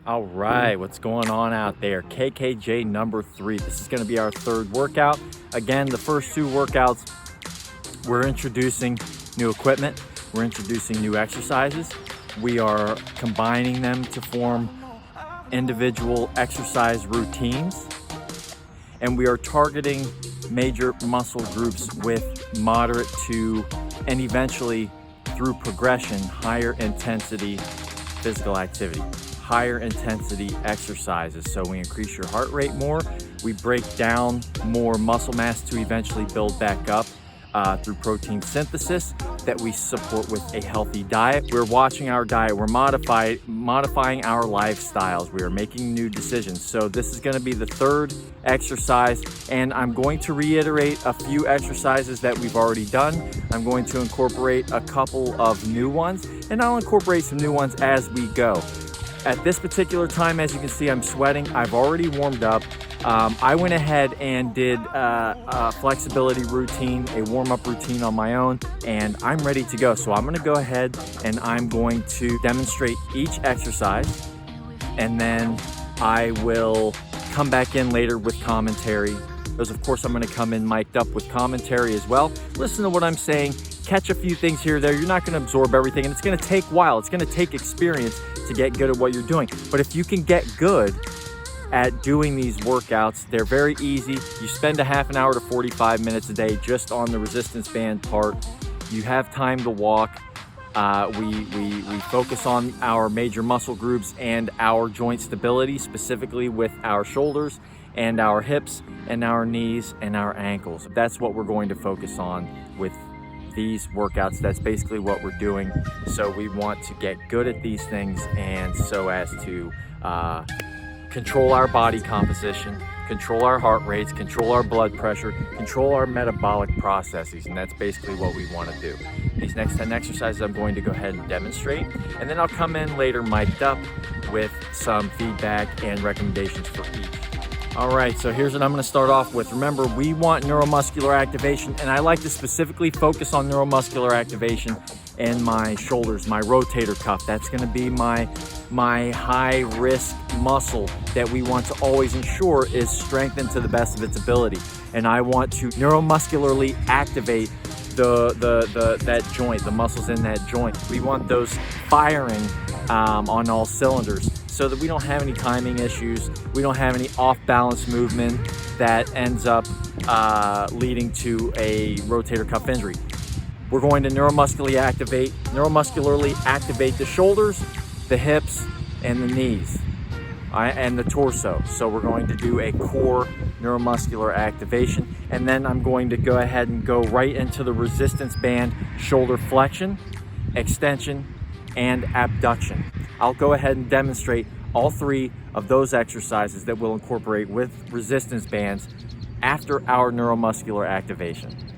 All right, what's going on out there? KKJ number 3. This is going to be our third workout. Again, the first 2 workouts, we're introducing new equipment. We're introducing new exercises. We are combining them to form individual exercise routines. And we are targeting major muscle groups with moderate to, and eventually through progression, higher intensity physical activity. Higher intensity exercises. So we increase your heart rate more, we break down more muscle mass to eventually build back up through protein synthesis that we support with a healthy diet. We're watching our diet, we're modifying our lifestyles, we are making new decisions. So this is going to be the third exercise, and I'm going to reiterate a few exercises that we've already done. I'm going to incorporate a couple of new ones, and I'll incorporate some new ones as we go. At this particular time, as you can see, I'm sweating. I've already warmed up. I went ahead and did a flexibility routine, a warm-up routine on my own, and I'm ready to go. So I'm gonna go ahead and I'm going to demonstrate each exercise, and then I will come back in later with commentary. Because of course I'm gonna come in mic'd up with commentary as well. Listen to what I'm saying, catch a few things here or there. You're not gonna absorb everything, and it's gonna take a while. It's gonna take experience to get good at what you're doing. But if you can get good at doing these workouts, they're very easy. You spend a half an hour to 45 minutes a day just on the resistance band part. You have time to walk. We focus on our major muscle groups and our joint stability, specifically with our shoulders and our hips and our knees and our ankles. That's what we're going to focus on with these workouts. That's basically what we're doing. So we want to get good at these things, and so as to control our body composition, control our heart rates, control our blood pressure, control our metabolic processes, and that's basically what we want to do. These next 10 exercises I'm going to go ahead and demonstrate, and then I'll come in later mic'd up with some feedback and recommendations for each. All right, so here's what I'm going to start off with. Remember, we want neuromuscular activation, and I like to specifically focus on neuromuscular activation in my shoulders, my rotator cuff. That's going to be my high risk muscle that we want to always ensure is strengthened to the best of its ability. And I want to neuromuscularly activate that joint, the muscles in that joint. We want those firing on all cylinders, so that we don't have any timing issues, we don't have any off-balance movement that ends up leading to a rotator cuff injury. We're going to neuromuscularly activate the shoulders, the hips, and the knees, and the torso. So we're going to do a core neuromuscular activation, and then I'm going to go ahead and go right into the resistance band shoulder flexion, extension, and abduction. I'll go ahead and demonstrate all 3 of those exercises that we'll incorporate with resistance bands after our neuromuscular activation.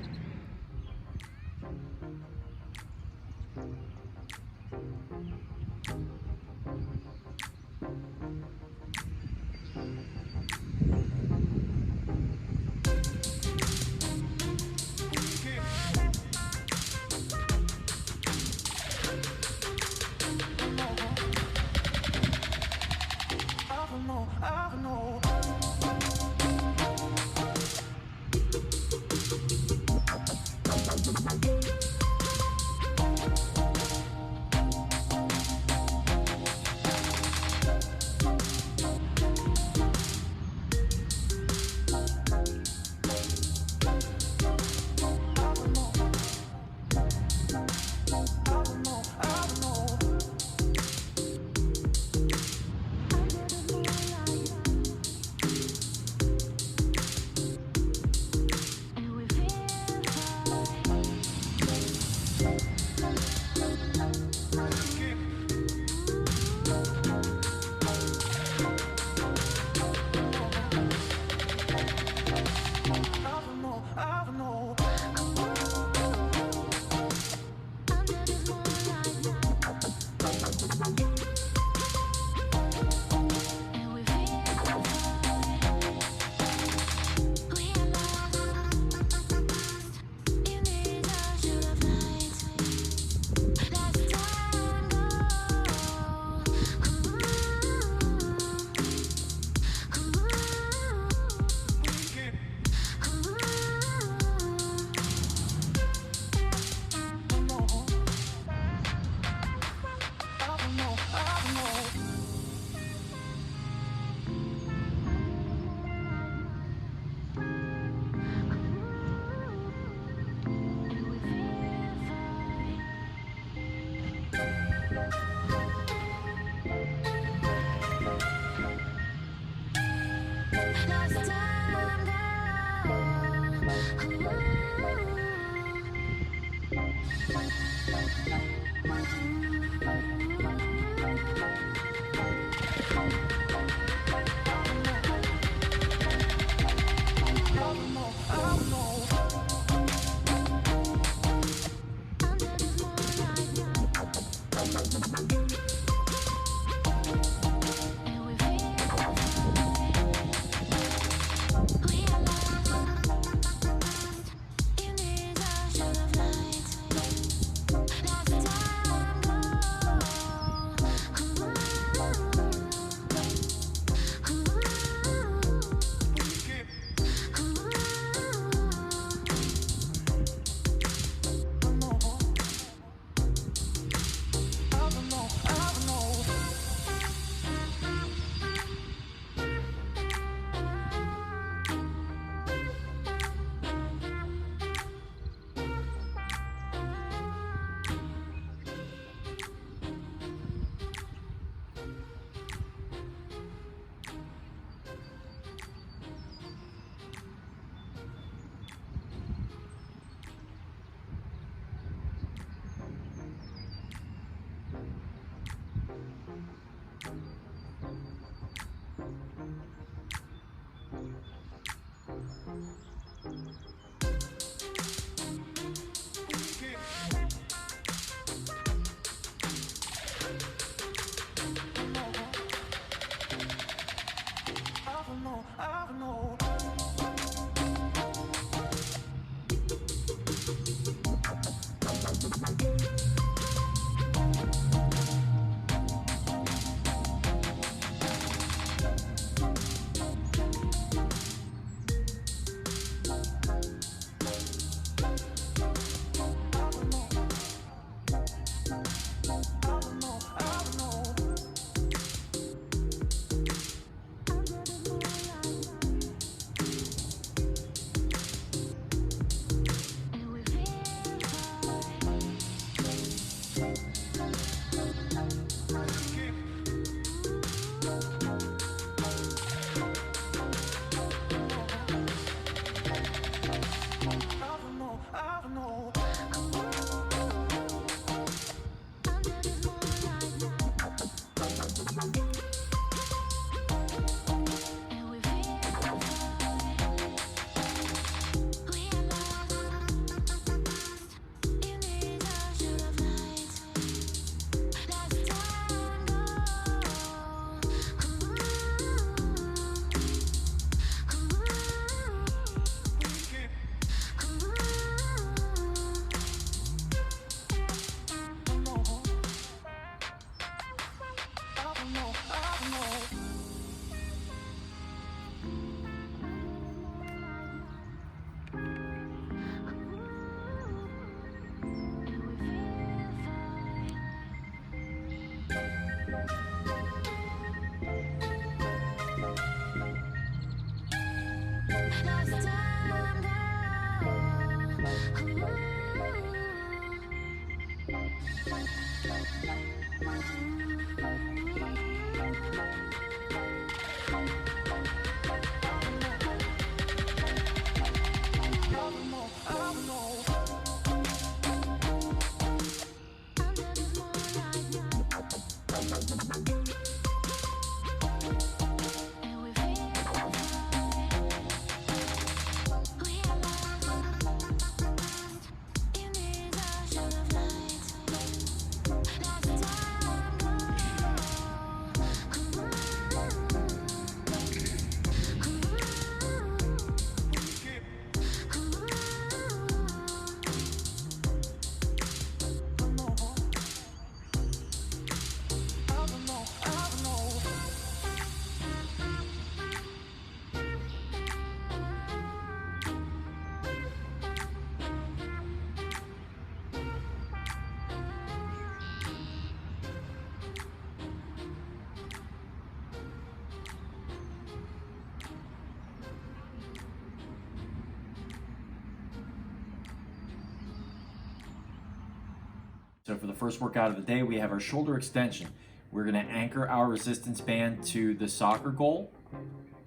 So for the first workout of the day, we have our shoulder extension. We're gonna anchor our resistance band to the soccer goal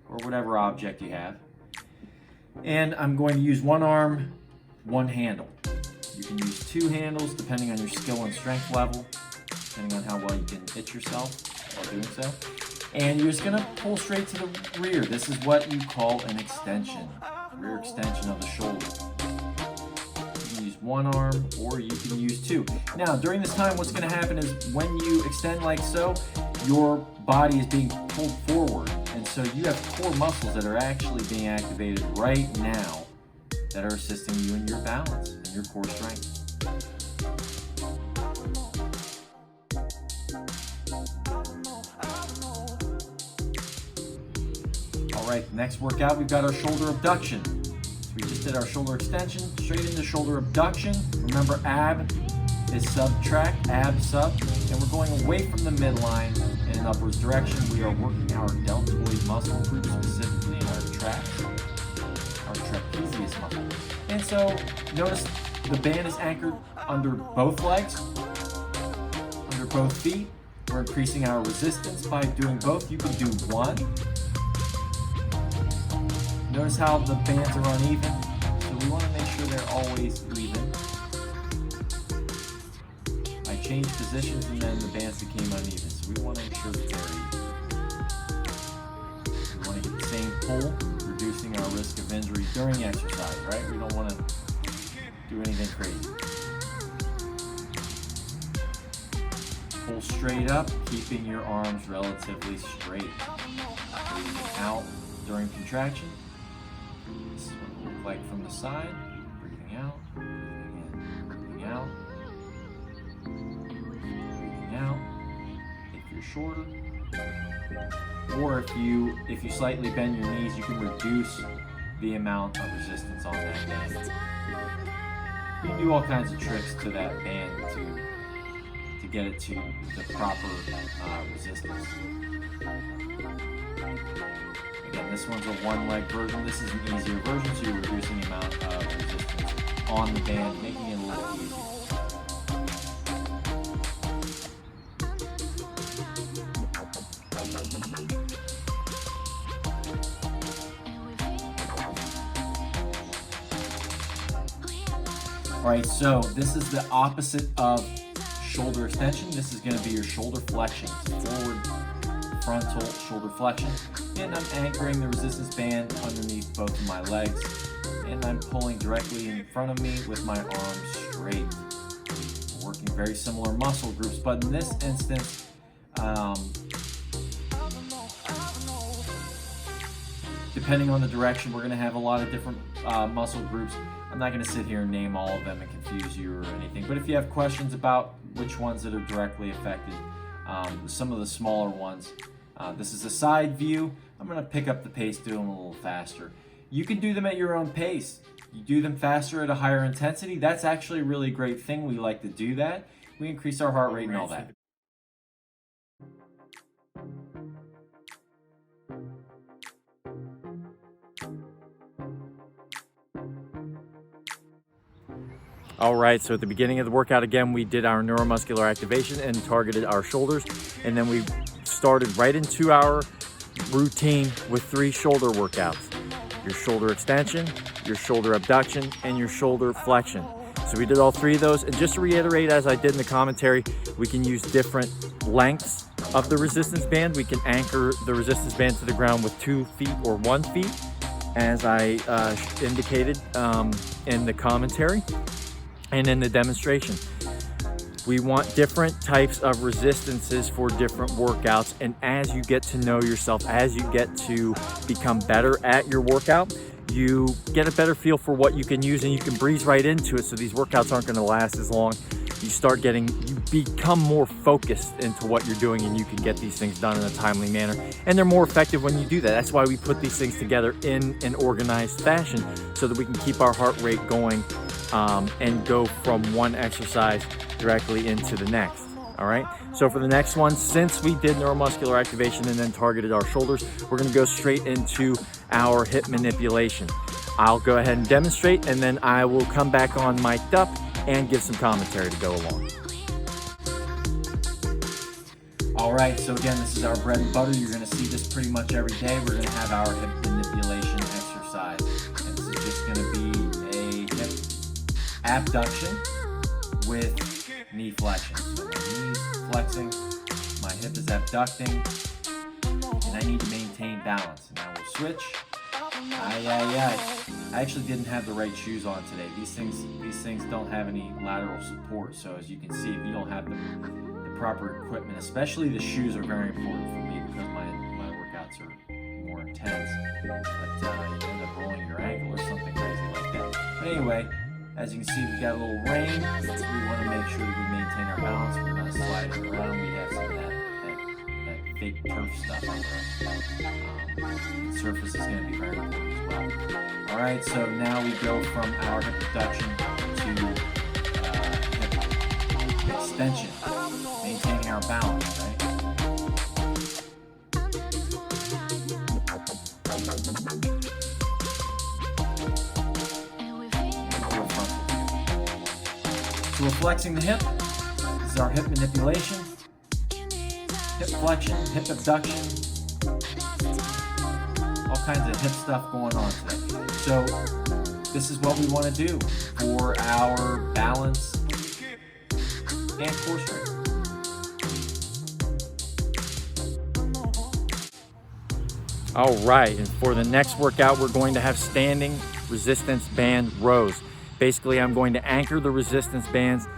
or whatever object you have. And I'm going to use one arm, one handle. You can use two handles depending on your skill and strength level, depending on how well you can hit yourself while doing so. And you're just gonna pull straight to the rear. This is what you call an extension, rear extension of the shoulder. You can use one arm or you can use two. Now, during this time, what's gonna happen is when you extend like so, your body is being pulled forward. And so you have core muscles that are actually being activated right now that are assisting you in your balance and your core strength. All right, next workout, we've got our shoulder abduction. So we just did our shoulder extension, straight into shoulder abduction. Remember, ab is subtract, ab sub, and we're going away from the midline in an upwards direction. We are working our deltoid muscle group, specifically in our traps, our trapezius muscle. And so notice the band is anchored under both legs, under both feet. We're increasing our resistance by doing both. You can do one. Notice how the bands are uneven, so we want to make sure they're always even. I changed positions and then the bands became uneven, so we want to make sure that they're even. We want to get the same pull, reducing our risk of injury during exercise, right? We don't want to do anything crazy. Pull straight up, keeping your arms relatively straight. Breathing out during contraction. This is what it will look like from the side. Breathing out, breathing in, breathing out, breathing out. If you're shorter, or if you slightly bend your knees, you can reduce the amount of resistance on that band. You can do all kinds of tricks to that band to get it to the proper resistance. Again, this one's a one-leg version. This is an easier version, so you're reducing the amount of resistance on the band, making it a little easier. All right, so this is the opposite of shoulder extension. This is going to be your shoulder flexion, forward frontal shoulder flexion. And I'm anchoring the resistance band underneath both of my legs. And I'm pulling directly in front of me with my arms straight. We're working very similar muscle groups, but in this instance, depending on the direction, we're going to have a lot of different muscle groups. I'm not going to sit here and name all of them and confuse you or anything, but if you have questions about which ones that are directly affected, some of the smaller ones, this is a side view. I'm going to pick up the pace, do them a little faster. You can do them at your own pace. You do them faster at a higher intensity. That's actually a really great thing. We like to do that. We increase our heart rate and all that. All right, so at the beginning of the workout, again, we did our neuromuscular activation and targeted our shoulders. And then we started right into our routine with 3 shoulder workouts. Your shoulder extension, your shoulder abduction, and your shoulder flexion. So we did all 3 of those. And just to reiterate, as I did in the commentary, we can use different lengths of the resistance band. We can anchor the resistance band to the ground with 2 feet or 1 feet, as I indicated in the commentary. And in the demonstration, we want different types of resistances for different workouts. And as you get to know yourself, as you get to become better at your workout, you get a better feel for what you can use and you can breeze right into it. So these workouts aren't going to last as long. You become more focused into what you're doing and you can get these things done in a timely manner. And they're more effective when you do that. That's why we put these things together in an organized fashion so that we can keep our heart rate going and go from one exercise directly into the next. All right, so for the next one, since we did neuromuscular activation and then targeted our shoulders, we're going to go straight into our hip manipulation. I'll go ahead and demonstrate, and then I will come back on mic'd up and give some commentary to go along. All right, so again, this is our bread and butter. You're going to see this pretty much every day. We're going to have our hip manipulation exercise, and this is abduction with knee flexion. So my knee's flexing, my hip is abducting, and I need to maintain balance. And now we'll switch. I actually didn't have the right shoes on today. These things don't have any lateral support. So as you can see, if you don't have the proper equipment, especially the shoes are very important for me because my workouts are more intense. But you end up rolling your ankle or something crazy like that. But anyway, as you can see, we got a little rain. We want to make sure that we maintain our balance. We're not sliding around. We have some of that fake turf stuff on the surface is going to be very important as well. All right, so now we go from our hip abduction to hip extension, maintaining our balance, right? So we're flexing the hip. This is our hip manipulation. Hip flexion, hip abduction, all kinds of hip stuff going on today. So this is what we want to do for our balance and core strength. All right, and for the next workout, we're going to have standing resistance band rows. Basically, I'm going to anchor the resistance bands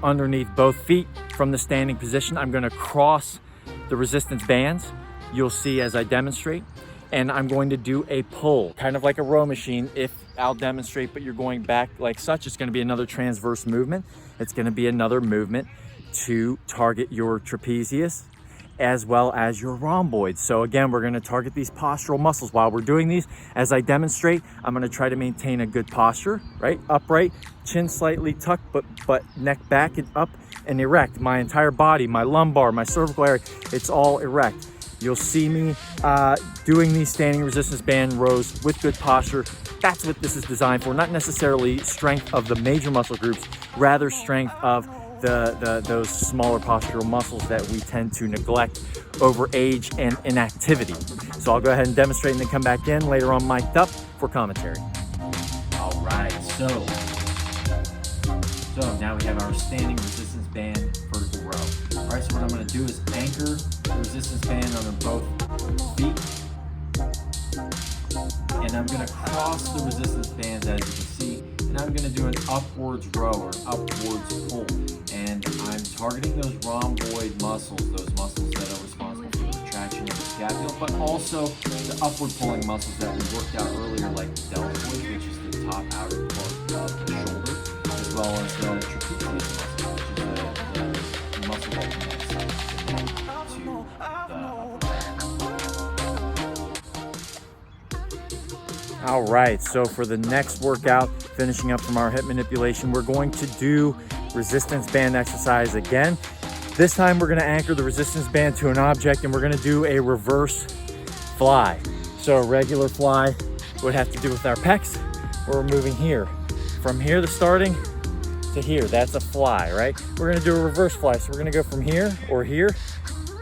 underneath both feet from the standing position. I'm going to cross the resistance bands, you'll see as I demonstrate, and I'm going to do a pull, kind of like a row machine. If I'll demonstrate, but you're going back like such, it's going to be another transverse movement. It's going to be another movement to target your trapezius as well as your rhomboids. So again, we're going to target these postural muscles. While we're doing these, as I demonstrate, I'm going to try to maintain a good posture, right? Upright, chin slightly tucked, but neck back and up and erect. My entire body, my lumbar, my cervical area, it's all erect. You'll see me doing these standing resistance band rows with good posture. That's what this is designed for, not necessarily strength of the major muscle groups, rather strength of those smaller postural muscles that we tend to neglect over age and inactivity. So I'll go ahead and demonstrate and then come back in later on mic'd up for commentary. All right, so now we have our standing resistance band vertical row. All right, so what I'm going to do is anchor the resistance band under both feet, and I'm going to cross the resistance bands as you can see, and I'm going to do an upwards row or an upwards pull, and I'm targeting those rhomboid muscles, those muscles that are responsible for the retraction of the scapula, but also the upward pulling muscles that we worked out earlier, like the deltoid, which is the top outer part of the shoulder, as well as the trapezius muscle, which is the muscle that connects the neck to the upper back. All right, so for the next workout, finishing up from our hip manipulation, we're going to do resistance band exercise again. This time we're going to anchor the resistance band to an object, and we're going to do a reverse fly. So a regular fly would have to do with our pecs, where we're moving here. From here, the starting to here, that's a fly, right? We're going to do a reverse fly. So we're going to go from here or here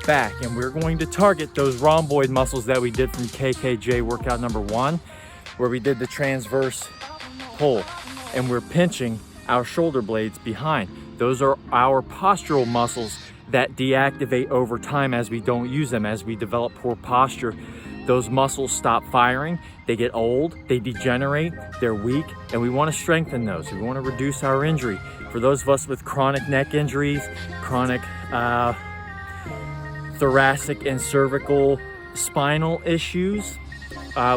back, and we're going to target those rhomboid muscles that we did from KKJ workout number 1, where we did the transverse pull, and we're pinching our shoulder blades behind. Those are our postural muscles that deactivate over time as we don't use them, as we develop poor posture. Those muscles stop firing, they get old, they degenerate, they're weak, and we want to strengthen those. We want to reduce our injury. For those of us with chronic neck injuries, chronic thoracic and cervical spinal issues,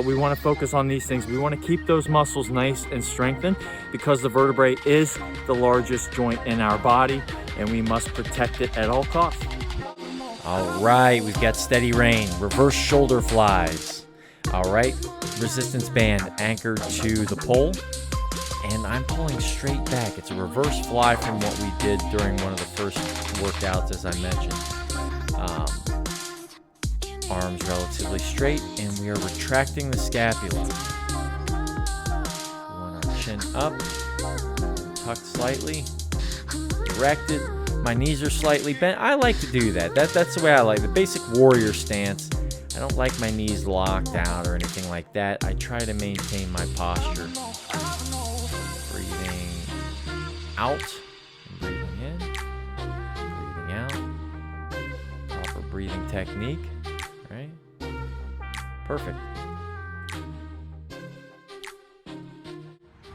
we want to focus on these things. We want to keep those muscles nice and strengthened because the vertebrae is the largest joint in our body, and we must protect it at all costs. All right, we've got steady rain, reverse shoulder flies. All right, resistance band anchored to the pole, and I'm pulling straight back. It's a reverse fly from what we did during one of the first workouts, as I mentioned. Arms relatively straight, and we are retracting the scapula. We want our chin up, tucked slightly, erected. My knees are slightly bent. I like to do that. That's the way I like the basic warrior stance. I don't like my knees locked out or anything like that. I try to maintain my posture. Breathing out, and breathing in, breathing out. Proper breathing technique, right? Perfect.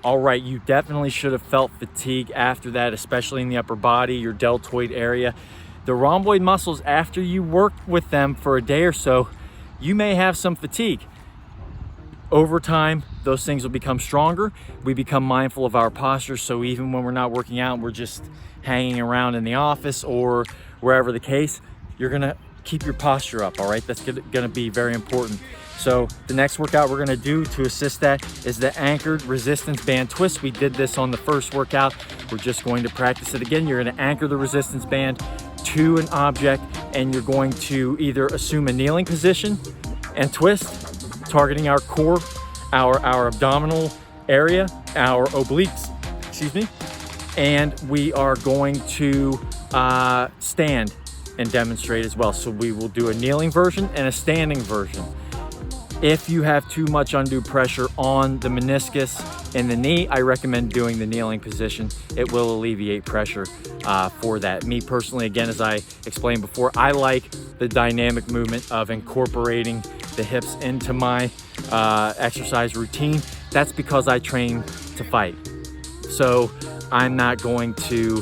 All right, you definitely should have felt fatigue after that, especially in the upper body, your deltoid area. The rhomboid muscles, after you work with them for a day or so, you may have some fatigue. Over time, those things will become stronger. We become mindful of our posture, so even when we're not working out, we're just hanging around in the office or wherever the case, you're gonna keep your posture up, all right? That's gonna be very important. So the next workout we're gonna do to assist that is the anchored resistance band twist. We did this on the first workout. We're just going to practice it again. You're gonna anchor the resistance band to an object, and you're going to either assume a kneeling position and twist, targeting our core, our abdominal area, our obliques, excuse me, and we are going to stand and demonstrate as well. So we will do a kneeling version and a standing version. If you have too much undue pressure on the meniscus and the knee, I recommend doing the kneeling position. It will alleviate pressure for that. Me personally, again, as I explained before, I like the dynamic movement of incorporating the hips into my exercise routine. That's because I train to fight. So I'm not going to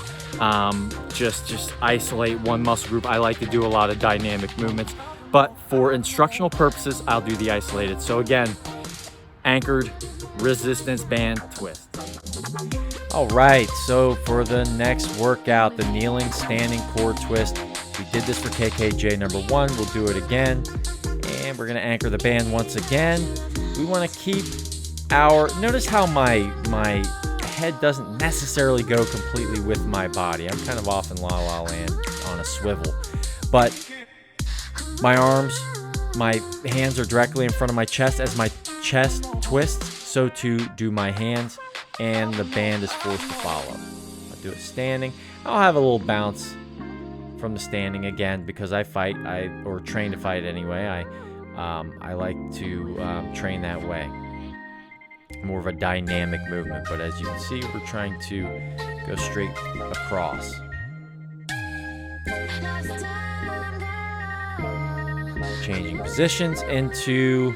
just isolate one muscle group. I like to do a lot of dynamic movements. But for instructional purposes, I'll do the isolated. So again, anchored resistance band twist. All right, so for the next workout, the kneeling standing core twist, we did this for KKJ number 1. We'll do it again. And we're gonna anchor the band once again. We wanna keep notice how my head doesn't necessarily go completely with my body. I'm kind of off in La La Land on a swivel. But my arms, my hands are directly in front of my chest. As my chest twists, so too do my hands, and the band is forced to follow. I'll do it standing. I'll have a little bounce from the standing again because I fight, or train to fight anyway. I like to train that way. More of a dynamic movement, but as you can see, we're trying to go straight across. Changing positions into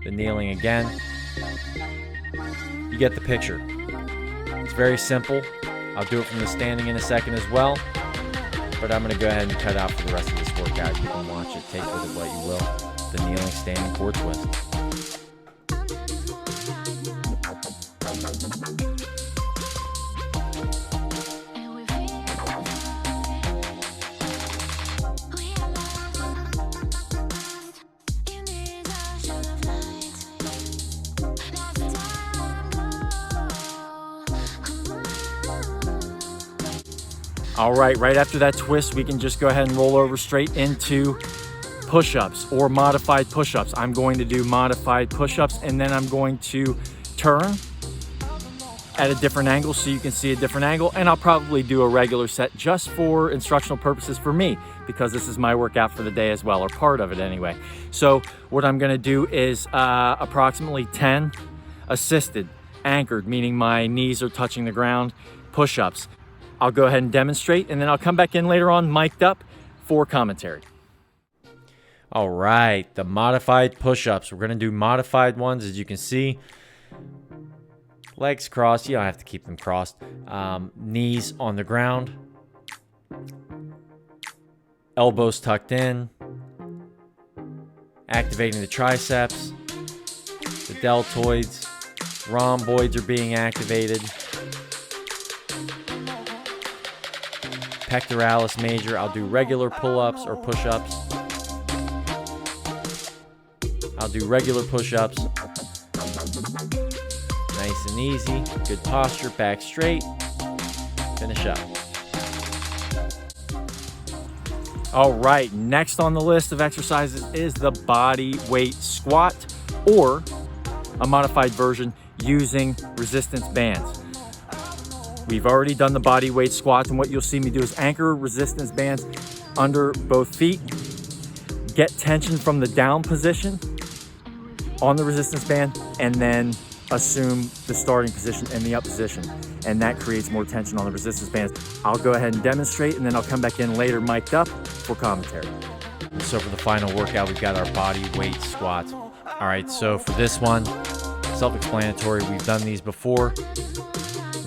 the kneeling again. You get the picture. It's very simple. I'll do it from the standing in a second as well, but I'm going to go ahead and cut out for the rest of this workout. You can watch it, take with it what you will. The kneeling standing core twist. All right after that twist, we can just go ahead and roll over straight into push-ups or modified push-ups. I'm going to do modified push-ups, and then I'm going to turn at a different angle so you can see a different angle, and I'll probably do a regular set just for instructional purposes for me, because this is my workout for the day as well, or part of it anyway. So what I'm gonna do is approximately 10 assisted, anchored, meaning my knees are touching the ground, push-ups. I'll go ahead and demonstrate, and then I'll come back in later on mic'd up for commentary. All right, the modified push-ups. We're gonna do modified ones, as you can see. Legs crossed, you don't have to keep them crossed. Knees on the ground. Elbows tucked in. Activating the triceps. The deltoids. Rhomboids are being activated. Pectoralis major. I'll do regular pull-ups or push-ups. I'll do regular push-ups. Nice and easy. Good posture. Back straight. Finish up. All right, next on the list of exercises is the body weight squat, or a modified version using resistance bands. We've already done the body weight squat, and what you'll see me do is anchor resistance bands under both feet, get tension from the down position on the resistance band, and then assume the starting position and the up position, and that creates more tension on the resistance bands. I'll go ahead and demonstrate, and then I'll come back in later mic'd up for commentary. So for the final workout, we've got our body weight squats. All right, so for this one, self-explanatory, we've done these before.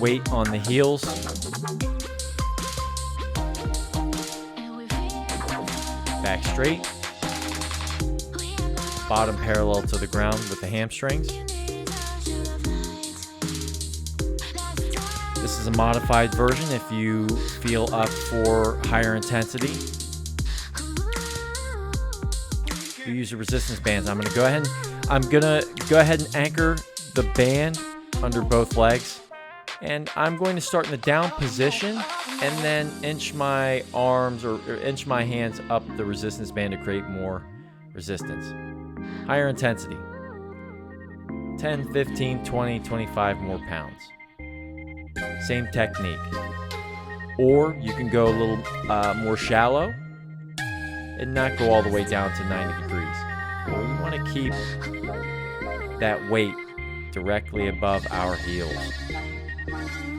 Weight on the heels. Back straight. Bottom parallel to the ground with the hamstrings. This is a modified version if you feel up for higher intensity. We use the resistance bands. I'm gonna go ahead and anchor the band under both legs, and I'm going to start in the down position and then inch my arms or inch my hands up the resistance band to create more resistance. Higher intensity. 10, 15, 20, 25 more pounds. Same technique. Or you can go a little more shallow and not go all the way down to 90 degrees. But we want to keep that weight directly above our heels.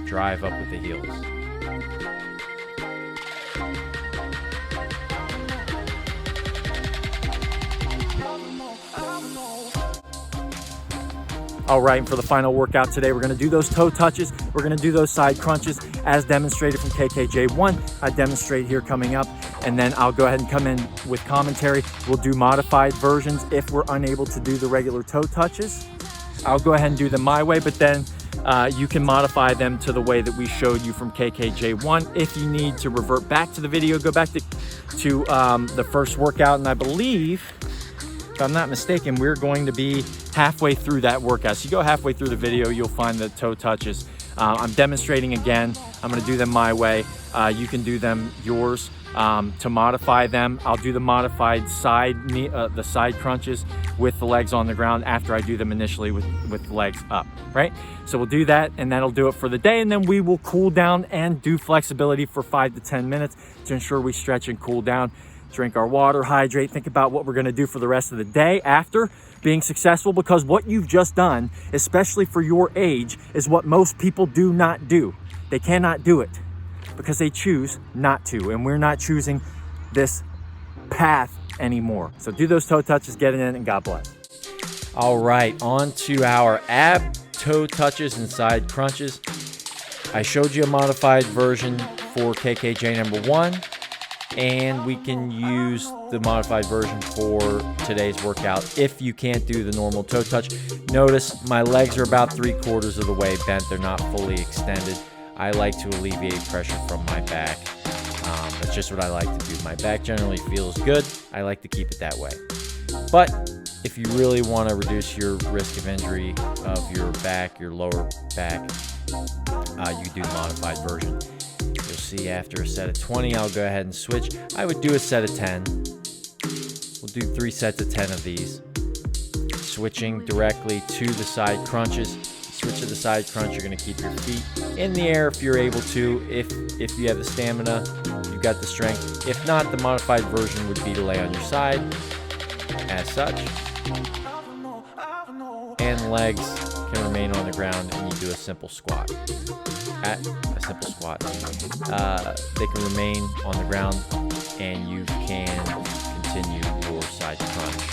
Drive up with the heels. All right, and for the final workout today, we're gonna do those toe touches. We're gonna do those side crunches as demonstrated from KKJ1. I demonstrate here coming up, and then I'll go ahead and come in with commentary. We'll do modified versions if we're unable to do the regular toe touches. I'll go ahead and do them my way, but then you can modify them to the way that we showed you from KKJ1. If you need to revert back to the video, go back to the first workout, and I believe, if I'm not mistaken, we're going to be halfway through that workout. So you go halfway through the video, you'll find the toe touches. I'm demonstrating again. I'm gonna do them my way. You can do them yours. To modify them, I'll do the modified side crunches with the legs on the ground after I do them initially with the legs up, right? So we'll do that, and that'll do it for the day, and then we will cool down and do flexibility for 5 to 10 minutes to ensure we stretch and cool down. Drink our water, hydrate, think about what we're gonna do for the rest of the day after being successful, because what you've just done, especially for your age, is what most people do not do. They cannot do it because they choose not to, and we're not choosing this path anymore. So do those toe touches, get it in, and God bless. All right, on to our ab toe touches and side crunches. I showed you a modified version for KKJ number 1. And we can use the modified version for today's workout if you can't do the normal toe touch. Notice my legs are about 3/4 of the way bent. They're not fully extended. I like to alleviate pressure from my back. That's just what I like to do. My back generally feels good. I like to keep it that way. But if you really want to reduce your risk of injury of your back, your lower back, you do the modified version. You'll see after a set of 20, I'll go ahead and switch. I would do a set of 10. We'll do 3 sets of 10 of these. Switching directly to the side crunches. Switch to the side crunch, you're gonna keep your feet in the air if you're able to. If you have the stamina, you've got the strength. If not, the modified version would be to lay on your side, as such. And legs can remain on the ground, and you do a simple squat. They can remain on the ground, and you can continue your side crunch.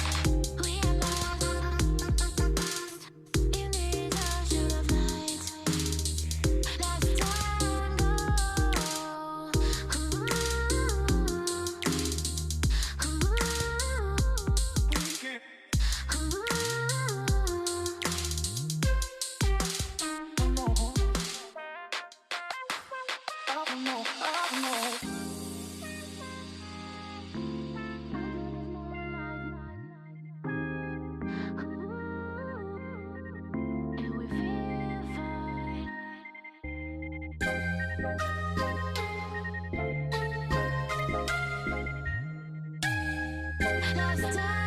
Last time